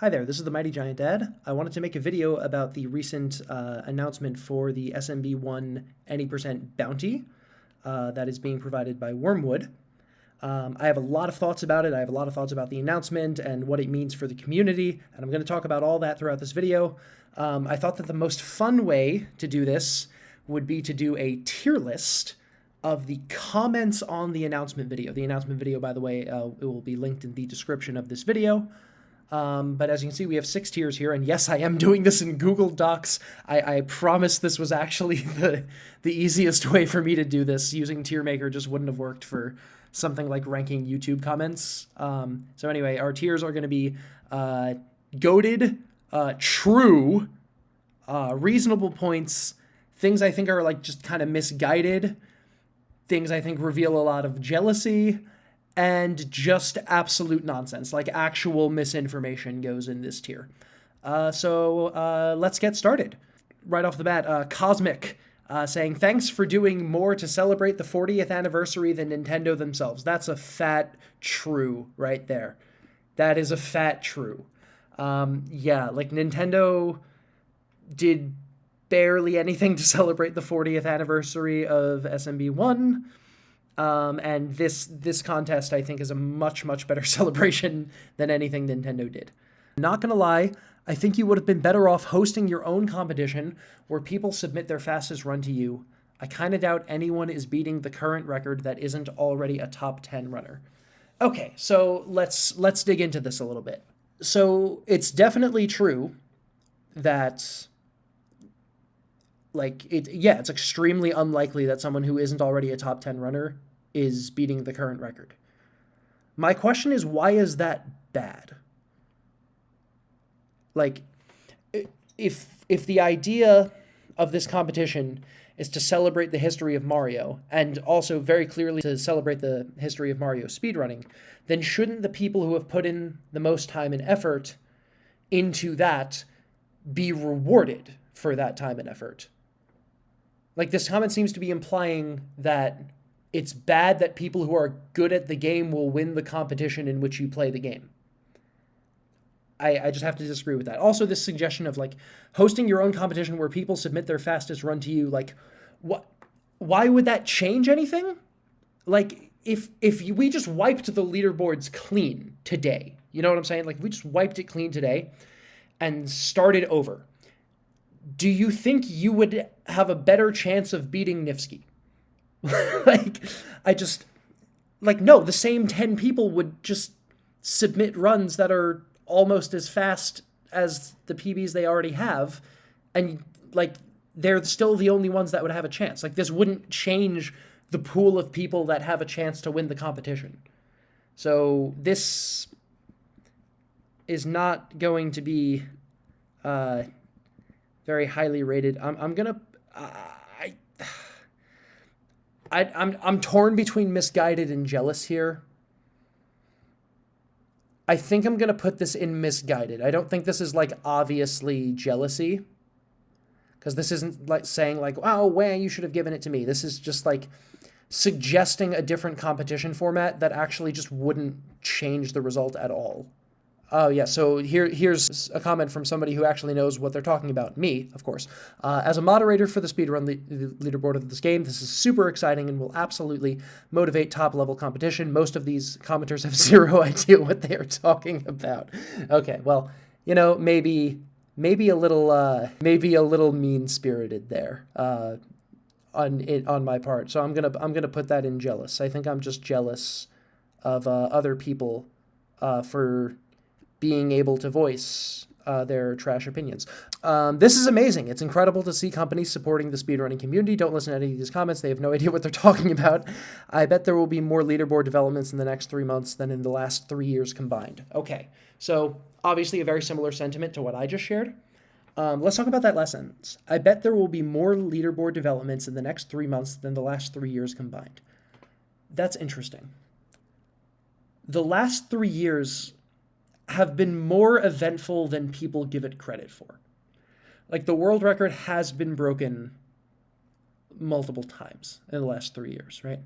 Hi there, this is the Mighty Giant Dad. I wanted to make a video about the recent announcement for the SMB1 any percent bounty that is being provided by Wormwood. I have a lot of thoughts about it. I have a lot of thoughts about the announcement and what it means for the community, and I'm going to talk about all that throughout this video. I thought that the most fun way to do this would be to do a tier list of the comments on the announcement video. The announcement video, by the way, it will be linked in the description of this video. But as you can see, we have 6 tiers here, and yes, I am doing this in Google Docs. I promise this was actually the easiest way for me to do this. Using Tier Maker just wouldn't have worked for something like ranking YouTube comments. So anyway, our tiers are going to be goated, true, reasonable points, things I think are like just kind of misguided, things I think reveal a lot of jealousy, and just absolute nonsense, like actual misinformation goes in this tier. So let's get started. Right off the bat, Cosmic saying, thanks for doing more to celebrate the 40th anniversary than Nintendo themselves. That's a fat true right there. That is a fat true. Yeah, like Nintendo did barely anything to celebrate the 40th anniversary of SMB1. And this contest, I think, is a much, much better celebration than anything Nintendo did. Not gonna lie, I think you would have been better off hosting your own competition where people submit their fastest run to you. I kind of doubt anyone is beating the current record that isn't already a top 10 runner. Okay, so let's dig into this a little bit. So it's definitely true that it's extremely unlikely that someone who isn't already a top 10 runner is beating the current record. My question is, why is that bad? Like, if the idea of this competition is to celebrate the history of Mario, and also very clearly to celebrate the history of Mario speedrunning, then shouldn't the people who have put in the most time and effort into that be rewarded for that time and effort? Like, this comment seems to be implying that it's bad that people who are good at the game will win the competition in which you play the game. I just have to disagree with that. Also, this suggestion of, like, hosting your own competition where people submit their fastest run to you, like, why would that change anything? Like, if we just wiped the leaderboards clean today, you know what I'm saying? Like, if we just wiped it clean today and started over, do you think you would have a better chance of beating Nifsky? No, the same 10 people would just submit runs that are almost as fast as the PBs they already have, and, like, they're still the only ones that would have a chance. Like, this wouldn't change the pool of people that have a chance to win the competition. So this is not going to be very highly rated. I'm torn between misguided and jealous here. I think I'm gonna put this in misguided. I don't think this is, like, obviously jealousy, because this isn't like saying, like, oh, Wang, you should have given it to me. This is just, like, suggesting a different competition format that actually just wouldn't change the result at all. Oh, yeah, so here's a comment from somebody who actually knows what they're talking about. Me, of course. As a moderator for the speedrun leaderboard of this game, this is super exciting and will absolutely motivate top-level competition. Most of these commenters have zero idea what they are talking about. Okay, well, you know, maybe a little mean-spirited there on my part. So I'm gonna put that in jealous. I think I'm just jealous of other people for being able to voice their trash opinions. This is amazing. It's incredible to see companies supporting the speedrunning community. Don't listen to any of these comments. They have no idea what they're talking about. I bet there will be more leaderboard developments in the next 3 months than in the last 3 years combined. Okay, so obviously a very similar sentiment to what I just shared. Let's talk about that last sentence. I bet there will be more leaderboard developments in the next 3 months than the last 3 years combined. That's interesting. The last 3 years have been more eventful than people give it credit for. Like, the world record has been broken multiple times in the last 3 years, right?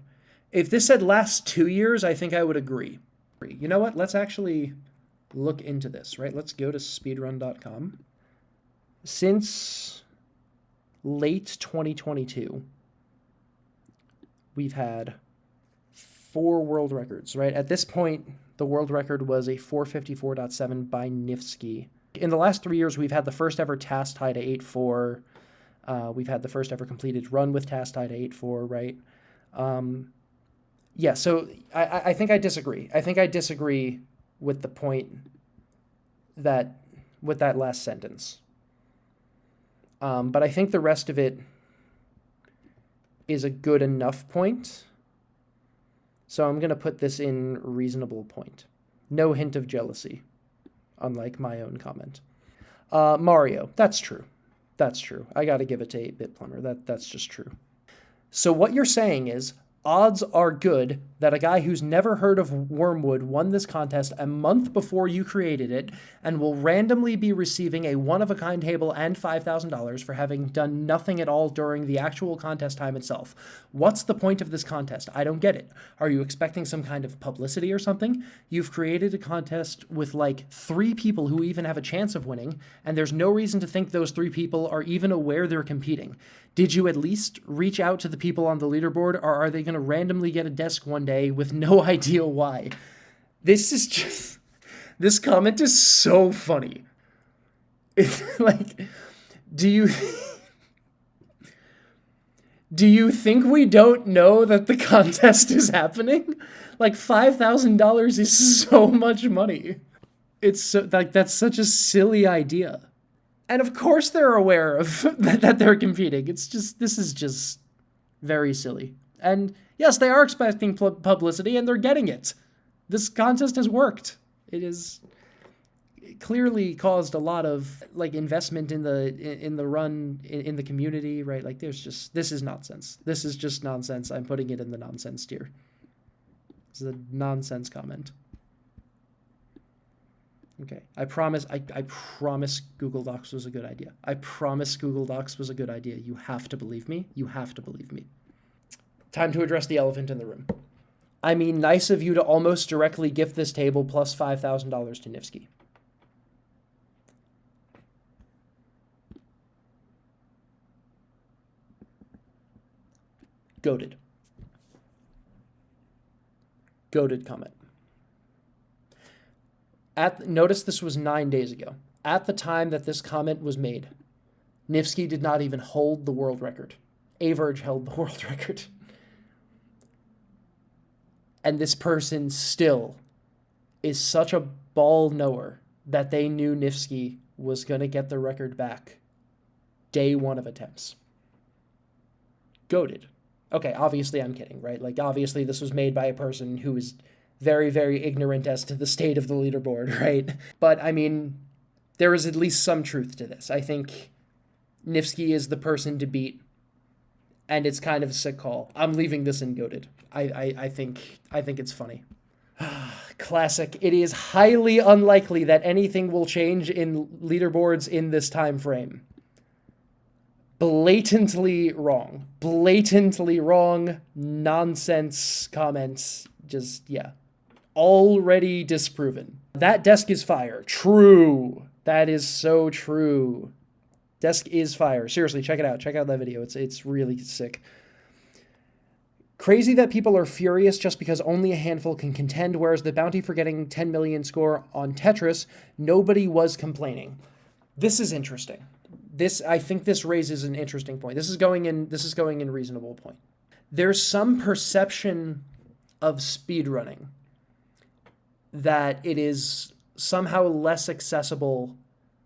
If this said last 2 years, I think I would agree. You know what? Let's look into this, right? Let's go to speedrun.com. Since late 2022, we've had 4 world records, right? At this point, the world record was a 454.7 by Nifsky. In the last 3 years, we've had the first ever task tie to 8.4. We've had the first ever completed run with task tie to 8.4, right? Yeah, so I think I disagree. I think I disagree with the point that, with that last sentence. But I think the rest of it is a good enough point. So I'm going to put this in reasonable point. No hint of jealousy, unlike my own comment. Mario, that's true. That's true. I got to give it to 8-Bit Plumber. That's just true. So what you're saying is, odds are good that a guy who's never heard of Wormwood won this contest a month before you created it and will randomly be receiving a one-of-a-kind table and $5,000 for having done nothing at all during the actual contest time itself. What's the point of this contest? I don't get it. Are you expecting some kind of publicity or something? You've created a contest with like 3 people who even have a chance of winning, and there's no reason to think those 3 people are even aware they're competing. Did you at least reach out to the people on the leaderboard, or are they going to randomly get a desk one day with no idea why? This comment is so funny. It's like, do you think we don't know that the contest is happening? Like, $5,000 is so much money. It's so, like, that's such a silly idea. And of course they're aware of that they're competing. This is just very silly. And yes, they are expecting publicity, and they're getting it. This contest has worked. It has clearly caused a lot of like investment in the run in the community, right? Like this is nonsense. This is just nonsense. I'm putting it in the nonsense tier. This is a nonsense comment. Okay, I promise Google Docs was a good idea. I promise Google Docs was a good idea. You have to believe me. You have to believe me. Time to address the elephant in the room. I mean, nice of you to almost directly gift this table plus $5,000 to Nifsky. Goated. Goated comment. Notice this was 9 days ago. At the time that this comment was made, Nifsky did not even hold the world record. Average held the world record. And this person still is such a ball knower that they knew Nifsky was going to get the record back day 1 of attempts. Goated. Okay, obviously I'm kidding, right? Like, obviously this was made by a person who is very, very ignorant as to the state of the leaderboard, right? But, I mean, there is at least some truth to this. I think Nifsky is the person to beat, and it's kind of a sick call. I'm leaving this in goated. I think it's funny. Classic. It is highly unlikely that anything will change in leaderboards in this time frame. Blatantly wrong. Blatantly wrong. Nonsense comments. Just, yeah. Already disproven. That desk is fire. True. That is so true. Desk is fire. Seriously, check it out. Check out that video. It's really sick. Crazy that people are furious just because only a handful can contend, whereas the bounty for getting 10 million score on Tetris, nobody was complaining. This is interesting. I think this raises an interesting point. This is going in reasonable point. There's some perception of speedrunning that it is somehow less accessible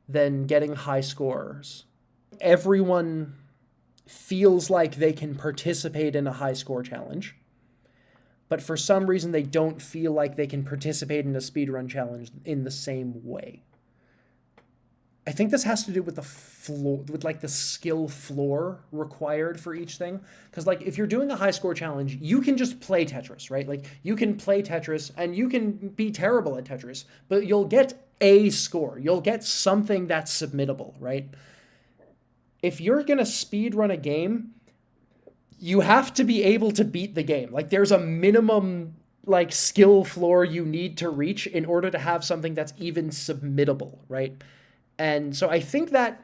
than getting high scores. Everyone feels like they can participate in a high score challenge, but for some reason they don't feel like they can participate in a speedrun challenge in the same way. I think this has to do with the floor, with like the skill floor required for each thing. Because like if you're doing a high score challenge, you can just play Tetris, right? Like you can play Tetris and you can be terrible at Tetris, but you'll get a score. You'll get something that's submittable, right? If you're going to speed run a game, you have to be able to beat the game. Like there's a minimum like skill floor you need to reach in order to have something that's even submittable, right? And so I think that's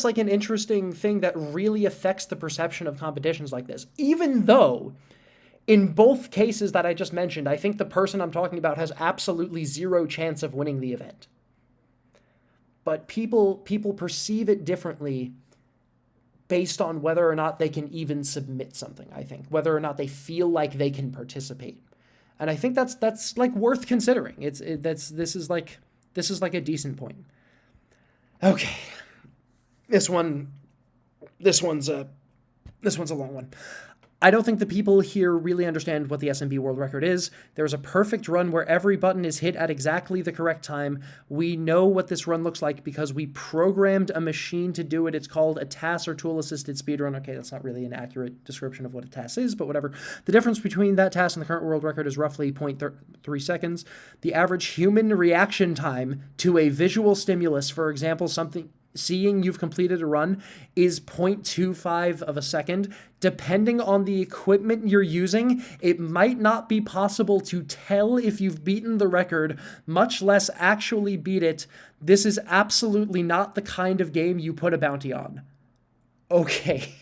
like an interesting thing that really affects the perception of competitions like this. Even though in both cases that I just mentioned, I think the person I'm talking about has absolutely zero chance of winning the event. But people perceive it differently based on whether or not they can even submit something, I think, whether or not they feel like they can participate. And I think that's like worth considering. This is like a decent point. Okay. This one's a long one. I don't think the people here really understand what the SMB world record is. There's a perfect run where every button is hit at exactly the correct time. We know what this run looks like because we programmed a machine to do it. It's called a TAS or tool-assisted speedrun. Okay, that's not really an accurate description of what a TAS is, but whatever. The difference between that TAS and the current world record is roughly 0.3 seconds. The average human reaction time to a visual stimulus, for example, seeing you've completed a run, is 0.25 of a second. Depending on the equipment you're using, it might not be possible to tell if you've beaten the record, much less actually beat it. This is absolutely not the kind of game you put a bounty on. Okay.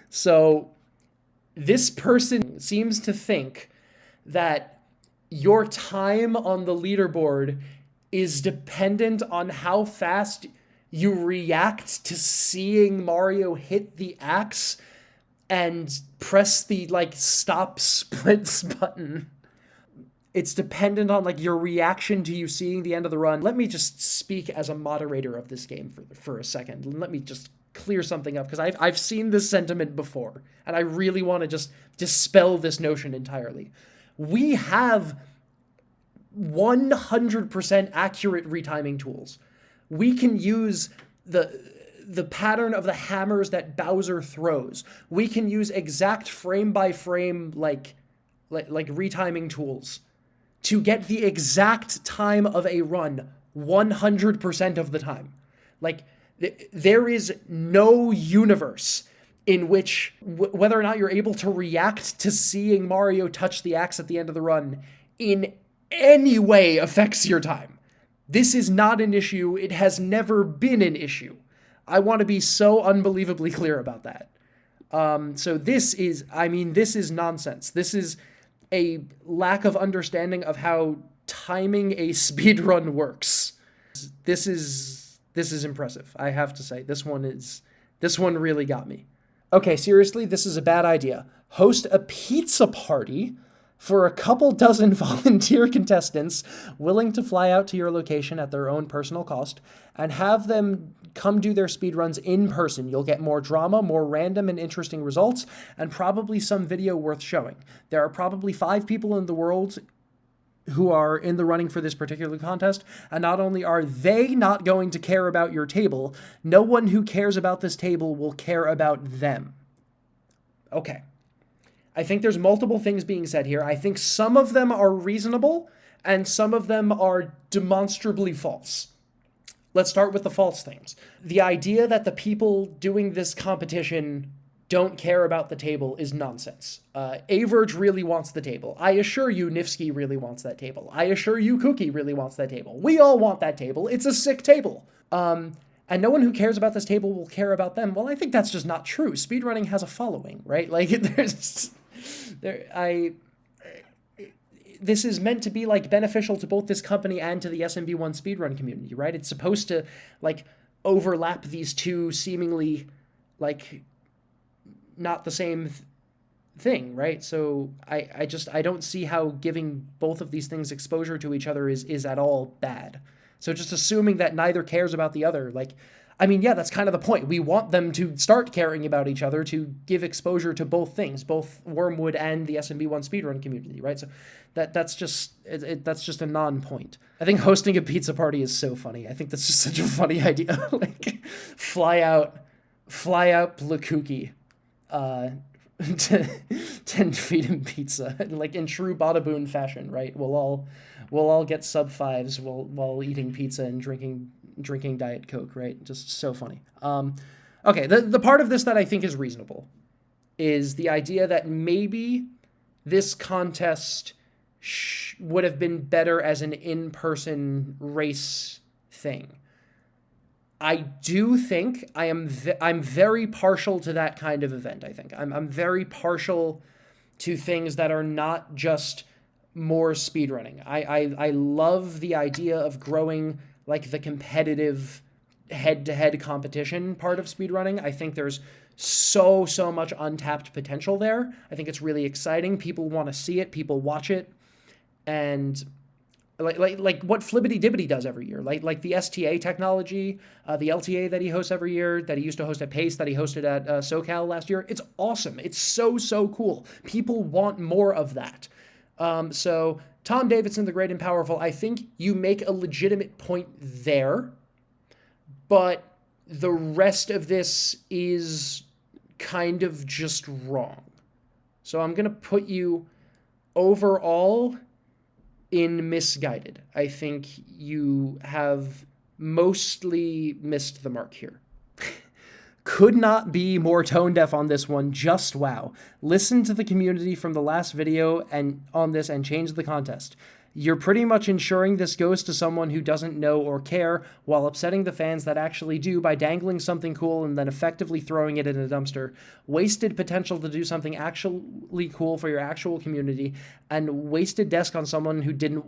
So this person seems to think that your time on the leaderboard is dependent on how fast you react to seeing Mario hit the axe and press the like stop splits button. It's dependent on like your reaction to you seeing the end of the run. Let me just speak as a moderator of this game for a second. Let me just clear something up, because I've seen this sentiment before, and I really want to just dispel this notion entirely. We have 100% accurate retiming tools. We can use the pattern of the hammers that Bowser throws. We can use exact frame by frame like retiming tools to get the exact time of a run 100% of the time. Like there is no universe in which whether or not you're able to react to seeing Mario touch the axe at the end of the run in any way affects your time. This is not an issue. It has never been an issue. I want to be so unbelievably clear about that. So this is nonsense. This is a lack of understanding of how timing a speedrun works. This is impressive. I have to say, this one really got me. Okay, seriously, this is a bad idea. Host a pizza party for a couple dozen volunteer contestants willing to fly out to your location at their own personal cost, and have them come do their speedruns in person. You'll get more drama, more random and interesting results, and probably some video worth showing. There are probably 5 people in the world who are in the running for this particular contest, and not only are they not going to care about your table, no one who cares about this table will care about them. Okay. I think there's multiple things being said here. I think some of them are reasonable, and some of them are demonstrably false. Let's start with the false things. The idea that the people doing this competition don't care about the table is nonsense. Averge really wants the table. I assure you Nifsky really wants that table. I assure you Kooky really wants that table. We all want that table. It's a sick table. And no one who cares about this table will care about them. Well, I think that's just not true. Speedrunning has a following, right? Like, this is meant to be like beneficial to both this company and to the SMB1 speedrun community, right? It's supposed to like overlap these two seemingly like not the same thing, right? So I don't see how giving both of these things exposure to each other is at all bad. So just assuming that neither cares about the other, like, I mean, yeah, that's kind of the point. We want them to start caring about each other to give exposure to both things, both Wormwood and the SMB1 speedrun community, right? So that's just a non-point. I think hosting a pizza party is so funny. I think that's just such a funny idea. Like, fly out Plakuki to feed him pizza, like in true Bada fashion, right? We'll all get sub 5s while eating pizza and drinking Diet Coke, right? Just so funny. Okay, the part of this that I think is reasonable is the idea that maybe this contest would have been better as an in-person race thing. I do think I'm very partial to that kind of event. I think I'm very partial to things that are not just more speedrunning. I love the idea of growing like the competitive head-to-head competition part of speedrunning. I think there's so much untapped potential there. I think it's really exciting. People want to see it. People watch it, and like what Flibbity Dibbity does every year, like the STA technology, the LTA that he hosts every year, that he used to host at Pace, that he hosted at SoCal last year. It's awesome. It's so cool. People want more of that. So Tom Davidson, the Great and Powerful, I think you make a legitimate point there, but the rest of this is kind of just wrong. So I'm going to put you overall in misguided. I think you have mostly missed the mark here. Could not be more tone deaf on this one. Just wow. Listen to the community from the last video and on this and change the contest. You're pretty much ensuring this goes to someone who doesn't know or care, while upsetting the fans that actually do by dangling something cool and then effectively throwing it in a dumpster. Wasted potential to do something actually cool for your actual community, and wasted desk on someone who didn't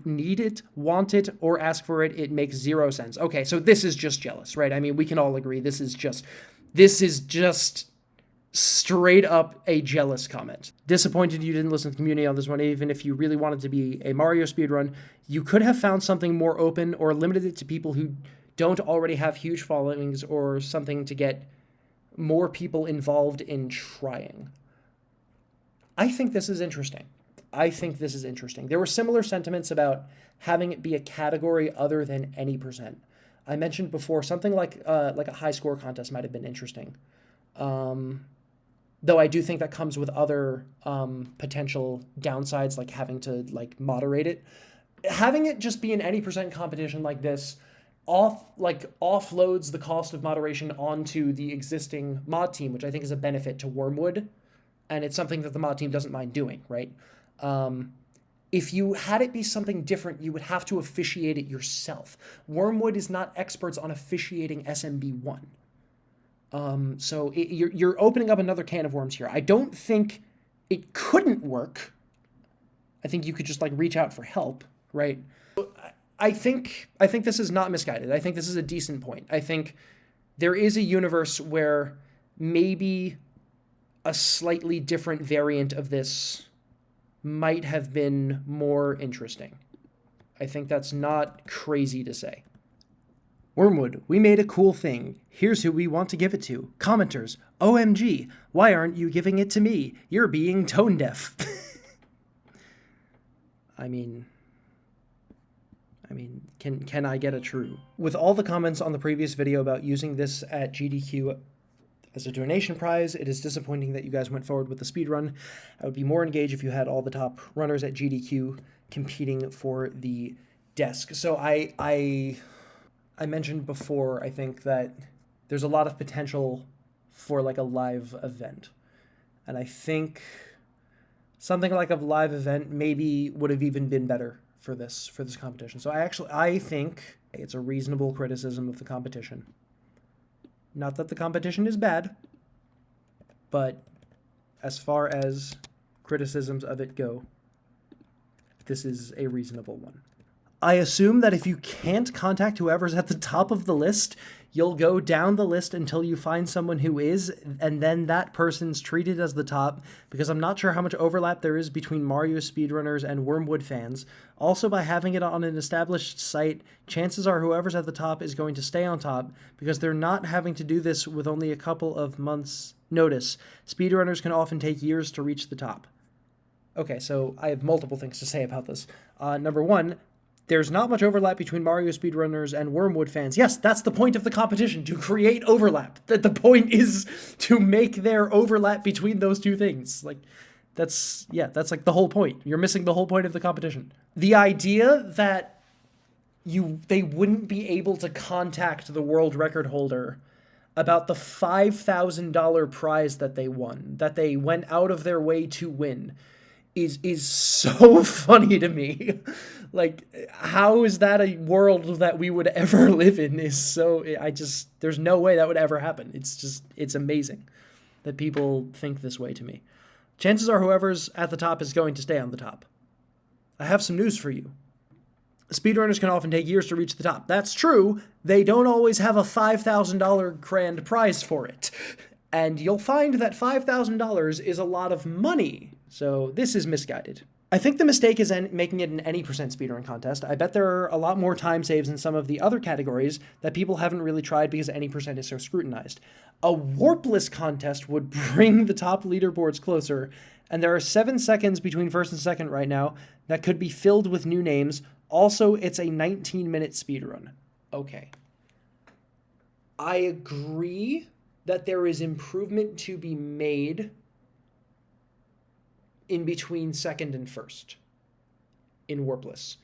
need it, want it, or ask for it. It makes zero sense. Okay, so this is just jealous, right? I mean, we can all agree this is just straight up a jealous comment. Disappointed you didn't listen to the community on this one. Even if you really wanted to be a Mario speedrun, you could have found something more open or limited it to people who don't already have huge followings, or something to get more people involved in trying. I think this is interesting. There were similar sentiments about having it be a category other than any percent. I mentioned before something like a high score contest might have been interesting. Though I do think that comes with other potential downsides, like having to moderate it. Having it just be an any percent competition like this offloads the cost of moderation onto the existing mod team, which I think is a benefit to Wormwood, and it's something that the mod team doesn't mind doing, right? If you had it be something different, you would have to officiate it yourself. Wormwood is not experts on officiating SMB1. So you're opening up another can of worms here. I don't think it couldn't work. I think you could just reach out for help, right? I think this is not misguided. I think this is a decent point. I think there is a universe where maybe a slightly different variant of this might have been more interesting. I think that's not crazy to say. Wormwood, we made a cool thing. Here's who we want to give it to. Commenters, OMG, why aren't you giving it to me? You're being tone deaf. I mean, can I get a true? With all the comments on the previous video about using this at GDQ as a donation prize, it is disappointing that you guys went forward with the speedrun. I would be more engaged if you had all the top runners at GDQ competing for the desk. So I mentioned before, I think that there's a lot of potential for a live event. And I think something like a live event maybe would have even been better for this competition. So I think it's a reasonable criticism of the competition. Not that the competition is bad, but as far as criticisms of it go, this is a reasonable one. I assume that if you can't contact whoever's at the top of the list, you'll go down the list until you find someone who is, and then that person's treated as the top, because I'm not sure how much overlap there is between Mario speedrunners and Wormwood fans. Also, by having it on an established site, chances are whoever's at the top is going to stay on top, because they're not having to do this with only a couple of months' notice. Speedrunners can often take years to reach the top. Okay, so I have multiple things to say about this. Number one, there's not much overlap between Mario speedrunners and Wormwood fans. Yes, that's the point of the competition, to create overlap. That the point is to make there overlap between those two things. That's the whole point. You're missing the whole point of the competition. The idea that they wouldn't be able to contact the world record holder about the $5,000 prize that they won, that they went out of their way to win, is so funny to me. Like, how is that a world that we would ever live in? There's no way that would ever happen. It's amazing that people think this way to me. Chances are whoever's at the top is going to stay on the top. I have some news for you. Speedrunners can often take years to reach the top. That's true. They don't always have a $5,000 grand prize for it. And you'll find that $5,000 is a lot of money. So this is misguided. I think the mistake is making it an any percent speedrun contest. I bet there are a lot more time saves in some of the other categories that people haven't really tried because any percent is so scrutinized. A warpless contest would bring the top leaderboards closer, and there are 7 seconds between first and second right now that could be filled with new names. Also, it's a 19-minute speedrun. Okay. I agree that there is improvement to be made in between second and first in warpless.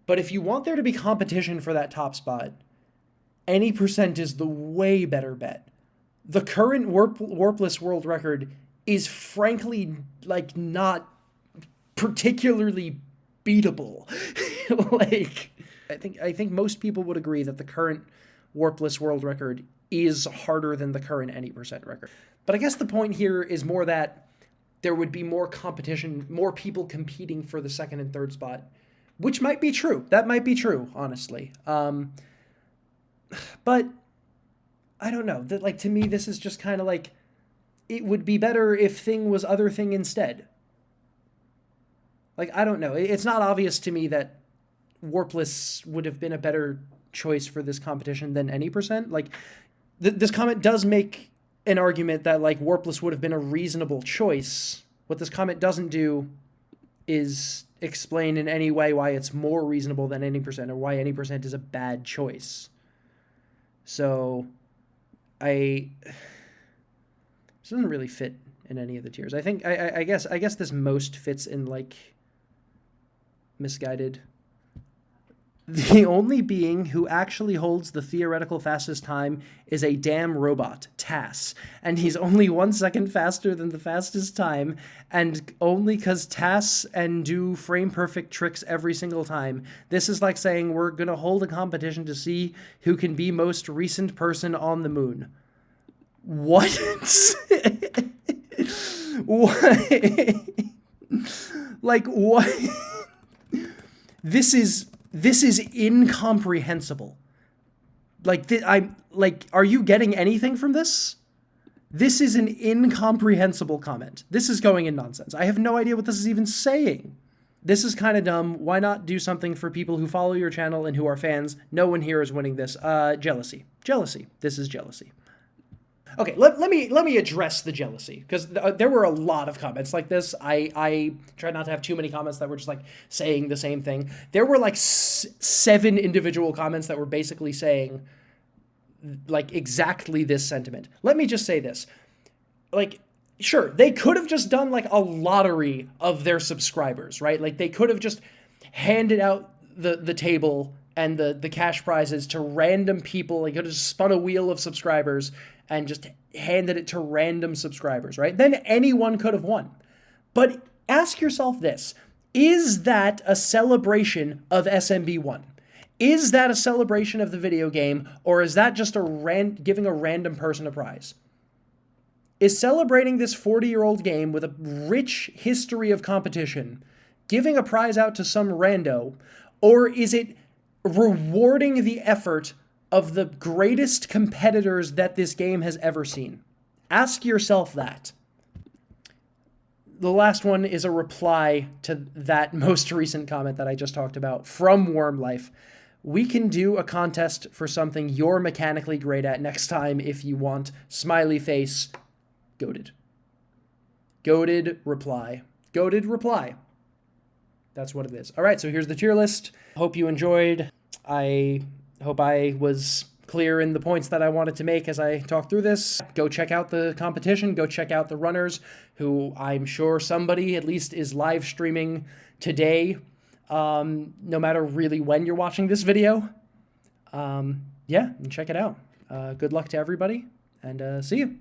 But if you want there to be competition for that top spot, any percent is the way better bet. The current warpless world record is frankly like not particularly beatable. Like, I think most people would agree that the current warpless world record is harder than the current any percent record. But I guess the point here is more that there would be more competition, more people competing for the second and third spot, which might be true. That might be true, honestly. But I don't know. That, like, to me, this is just kind of like, it would be better if thing was other thing instead. Like, I don't know. It's not obvious to me that warpless would have been a better choice for this competition than any percent. Like, this comment does make an argument that, like, warpless would have been a reasonable choice. What this comment doesn't do is explain in any way why it's more reasonable than any percent or why any percent is a bad choice. So this doesn't really fit in any of the tiers. I think I guess this most fits in, like, misguided. The only being who actually holds the theoretical fastest time is a damn robot, TAS, and he's only 1 second faster than the fastest time, and only because TAS and do frame-perfect tricks every single time. This is like saying we're going to hold a competition to see who can be most recent person on the moon. What? What? Like, what? This is incomprehensible. Are you getting anything from this? This is an incomprehensible comment. This is going in nonsense. I have no idea what this is even saying. This is kind of dumb. Why not do something for people who follow your channel and who are fans? No one here is winning this. Jealousy. Jealousy. This is jealousy. Okay, let me address the jealousy, because there were a lot of comments like this. I tried not to have too many comments that were just like saying the same thing. There were like 7 individual comments that were basically saying like exactly this sentiment. Let me just say this. Like, sure, they could have just done like a lottery of their subscribers, right? Like, they could have just handed out the table and the cash prizes to random people. They could have spun a wheel of subscribers and just handed it to random subscribers, right? Then anyone could have won. But ask yourself this: is that a celebration of SMB1? Is that a celebration of the video game, or is that just giving a random person a prize? Is celebrating this 40-year-old game with a rich history of competition giving a prize out to some rando, or is it rewarding the effort of the greatest competitors that this game has ever seen? Ask yourself that. The last one is a reply to that most recent comment that I just talked about from Worm Life. We can do a contest for something you're mechanically great at next time if you want. Smiley face. Goated. Goated reply. Goated reply. That's what it is. All right, so here's the tier list. Hope you enjoyed. I hope I was clear in the points that I wanted to make as I talked through this. Go check out the competition. Go check out the runners, who I'm sure somebody at least is live streaming today, no matter really when you're watching this video. Yeah, and check it out. Good luck to everybody, and see you.